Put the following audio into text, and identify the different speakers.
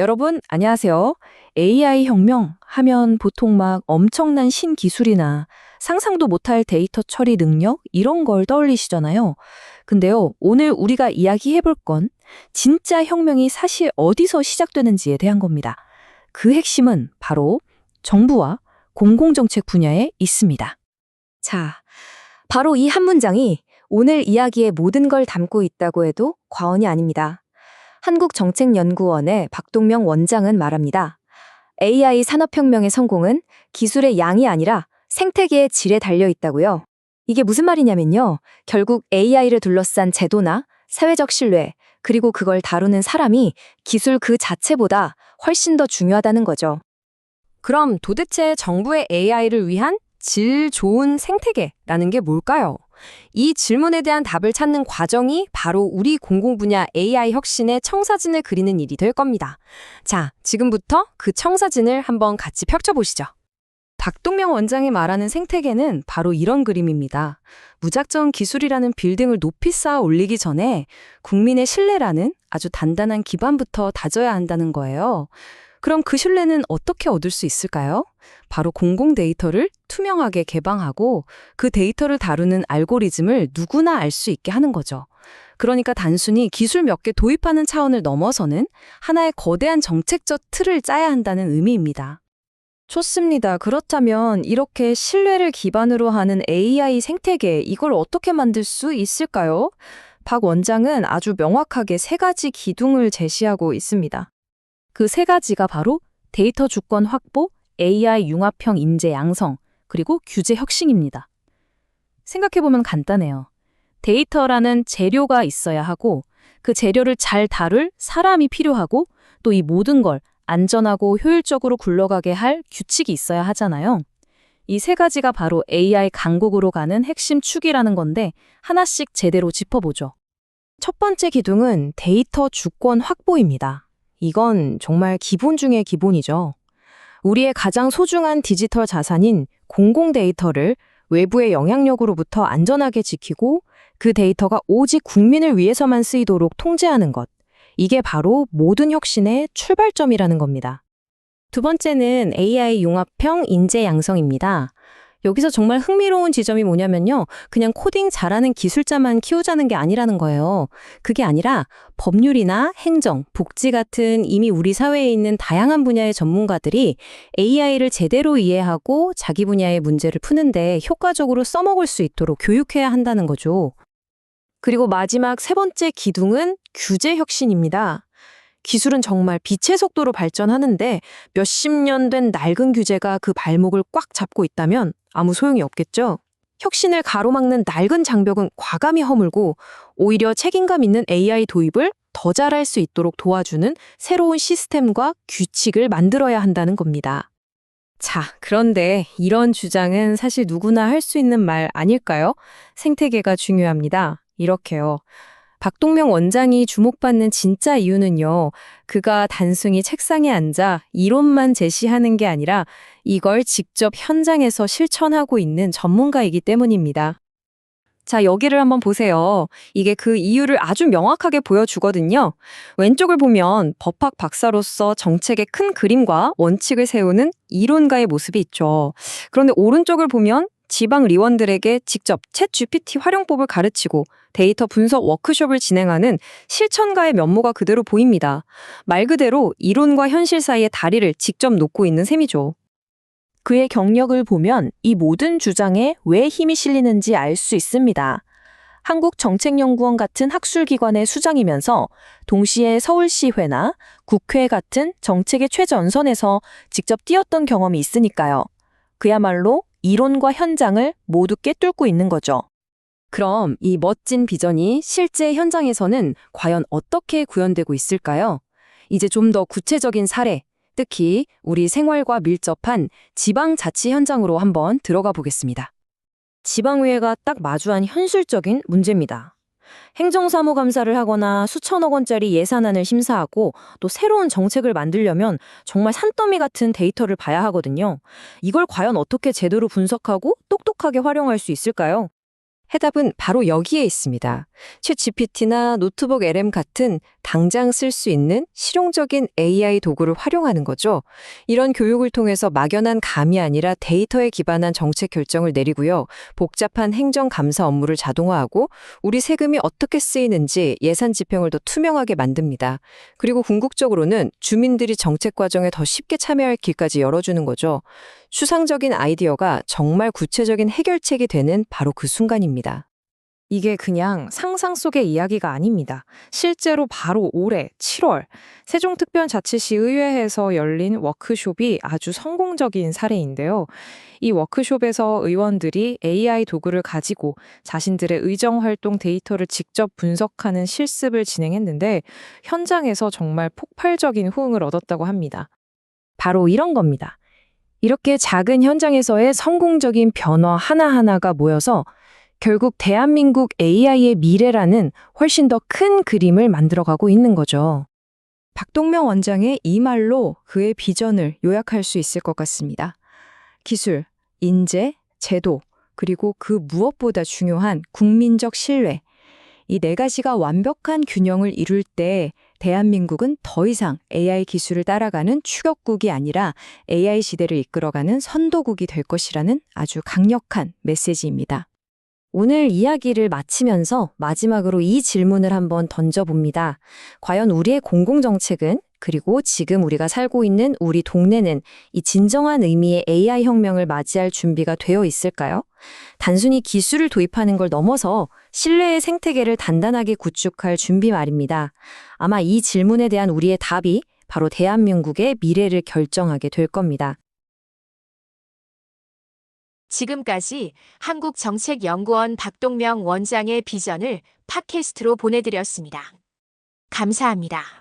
Speaker 1: 여러분, 안녕하세요. AI 혁명 하면 보통 막 엄청난 신기술이나 상상도 못할 데이터 처리 능력 이런 걸 떠올리시잖아요. 근데요, 오늘 우리가 이야기해 볼 건 진짜 혁명이 사실 어디서 시작되는지에 대한 겁니다. 그 핵심은 바로 정부와 공공정책 분야에 있습니다.
Speaker 2: 자, 바로 이 한 문장이 오늘 이야기의 모든 걸 담고 있다고 해도 과언이 아닙니다. 한국정책연구원의 박동명 원장은 말합니다. AI 산업혁명의 성공은 기술의 양이 아니라 생태계의 질에 달려 있다고요. 이게 무슨 말이냐면요. 결국 AI를 둘러싼 제도나 사회적 신뢰, 그리고 그걸 다루는 사람이 기술 그 자체보다 훨씬 더 중요하다는 거죠.
Speaker 1: 그럼 도대체 정부의 AI를 위한 질 좋은 생태계라는 게 뭘까요? 이 질문에 대한 답을 찾는 과정이 바로 우리 공공분야 AI 혁신의 청사진을 그리는 일이 될 겁니다. 자, 지금부터 그 청사진을 한번 같이 펼쳐보시죠. 박동명 원장이 말하는 생태계는 바로 이런 그림입니다. 무작정 기술이라는 빌딩을 높이 쌓아 올리기 전에 국민의 신뢰라는 아주 단단한 기반부터 다져야 한다는 거예요. 그럼 그 신뢰는 어떻게 얻을 수 있을까요? 바로 공공 데이터를 투명하게 개방하고 그 데이터를 다루는 알고리즘을 누구나 알 수 있게 하는 거죠. 그러니까 단순히 기술 몇 개 도입하는 차원을 넘어서는 하나의 거대한 정책적 틀을 짜야 한다는 의미입니다. 좋습니다. 그렇다면 이렇게 신뢰를 기반으로 하는 AI 생태계, 이걸 어떻게 만들 수 있을까요? 박 원장은 아주 명확하게 세 가지 기둥을 제시하고 있습니다. 그 세 가지가 바로 데이터 주권 확보, AI 융합형 인재 양성, 그리고 규제 혁신입니다. 생각해보면 간단해요. 데이터라는 재료가 있어야 하고 그 재료를 잘 다룰 사람이 필요하고 또 이 모든 걸 안전하고 효율적으로 굴러가게 할 규칙이 있어야 하잖아요. 이 세 가지가 바로 AI 강국으로 가는 핵심 축이라는 건데 하나씩 제대로 짚어보죠. 첫 번째 기둥은 데이터 주권 확보입니다. 이건 정말 기본 중의 기본이죠. 우리의 가장 소중한 디지털 자산인 공공 데이터를 외부의 영향력으로부터 안전하게 지키고 그 데이터가 오직 국민을 위해서만 쓰이도록 통제하는 것. 이게 바로 모든 혁신의 출발점이라는 겁니다. 두 번째는 AI 융합형 인재 양성입니다. 여기서 정말 흥미로운 지점이 뭐냐면요. 그냥 코딩 잘하는 기술자만 키우자는 게 아니라는 거예요. 그게 아니라 법률이나 행정, 복지 같은 이미 우리 사회에 있는 다양한 분야의 전문가들이 AI를 제대로 이해하고 자기 분야의 문제를 푸는데 효과적으로 써먹을 수 있도록 교육해야 한다는 거죠. 그리고 마지막 세 번째 기둥은 규제 혁신입니다. 기술은 정말 빛의 속도로 발전하는데 몇십 년 된 낡은 규제가 그 발목을 꽉 잡고 있다면 아무 소용이 없겠죠. 혁신을 가로막는 낡은 장벽은 과감히 허물고 오히려 책임감 있는 AI 도입을 더 잘할 수 있도록 도와주는 새로운 시스템과 규칙을 만들어야 한다는 겁니다. 자, 그런데 이런 주장은 사실 누구나 할 수 있는 말 아닐까요? 생태계가 중요합니다. 이렇게요. 박동명 원장이 주목받는 진짜 이유는요, 그가 단순히 책상에 앉아 이론만 제시하는 게 아니라 이걸 직접 현장에서 실천하고 있는 전문가이기 때문입니다. 자, 여기를 한번 보세요. 이게 그 이유를 아주 명확하게 보여주거든요. 왼쪽을 보면 법학 박사로서 정책의 큰 그림과 원칙을 세우는 이론가의 모습이 있죠. 그런데 오른쪽을 보면 지방 리원들에게 직접 챗 GPT 활용법을 가르치고 데이터 분석 워크숍을 진행하는 실천가의 면모가 그대로 보입니다. 말 그대로 이론과 현실 사이의 다리를 직접 놓고 있는 셈이죠. 그의 경력을 보면 이 모든 주장에 왜 힘이 실리는지 알 수 있습니다. 한국정책연구원 같은 학술기관의 수장이면서 동시에 서울시회나 국회 같은 정책의 최전선에서 직접 뛰었던 경험이 있으니까요. 그야말로 이론과 현장을 모두 꿰뚫고 있는 거죠. 그럼 이 멋진 비전이 실제 현장에서는 과연 어떻게 구현되고 있을까요? 이제 좀 더 구체적인 사례, 특히 우리 생활과 밀접한 지방자치 현장으로 한번 들어가 보겠습니다. 지방의회가 딱 마주한 현실적인 문제입니다. 행정사무감사를 하거나 수천억 원짜리 예산안을 심사하고 또 새로운 정책을 만들려면 정말 산더미 같은 데이터를 봐야 하거든요. 이걸 과연 어떻게 제대로 분석하고 똑똑하게 활용할 수 있을까요? 해답은 바로 여기에 있습니다. 챗 GPT나 노트북 LM 같은 당장 쓸 수 있는 실용적인 AI 도구를 활용하는 거죠. 이런 교육을 통해서 막연한 감이 아니라 데이터에 기반한 정책 결정을 내리고요. 복잡한 행정 감사 업무를 자동화하고 우리 세금이 어떻게 쓰이는지 예산 지평을 더 투명하게 만듭니다. 그리고 궁극적으로는 주민들이 정책 과정에 더 쉽게 참여할 길까지 열어주는 거죠. 추상적인 아이디어가 정말 구체적인 해결책이 되는 바로 그 순간입니다.
Speaker 2: 이게 그냥 상상 속의 이야기가 아닙니다. 실제로 바로 올해 7월 세종특별자치시의회에서 열린 워크숍이 아주 성공적인 사례인데요. 이 워크숍에서 의원들이 AI 도구를 가지고 자신들의 의정활동 데이터를 직접 분석하는 실습을 진행했는데 현장에서 정말 폭발적인 호응을 얻었다고 합니다.
Speaker 1: 바로 이런 겁니다. 이렇게 작은 현장에서의 성공적인 변화 하나하나가 모여서 결국 대한민국 AI의 미래라는 훨씬 더 큰 그림을 만들어가고 있는 거죠.
Speaker 2: 박동명 원장의 이 말로 그의 비전을 요약할 수 있을 것 같습니다. 기술, 인재, 제도, 그리고 그 무엇보다 중요한 국민적 신뢰. 이 네 가지가 완벽한 균형을 이룰 때 대한민국은 더 이상 AI 기술을 따라가는 추격국이 아니라 AI 시대를 이끌어가는 선도국이 될 것이라는 아주 강력한 메시지입니다.
Speaker 1: 오늘 이야기를 마치면서 마지막으로 이 질문을 한번 던져봅니다. 과연 우리의 공공정책은, 그리고 지금 우리가 살고 있는 우리 동네는 이 진정한 의미의 AI 혁명을 맞이할 준비가 되어 있을까요? 단순히 기술을 도입하는 걸 넘어서 신뢰의 생태계를 단단하게 구축할 준비 말입니다. 아마 이 질문에 대한 우리의 답이 바로 대한민국의 미래를 결정하게 될 겁니다.
Speaker 3: 지금까지 한국정책연구원 박동명 원장의 비전을 팟캐스트로 보내드렸습니다. 감사합니다.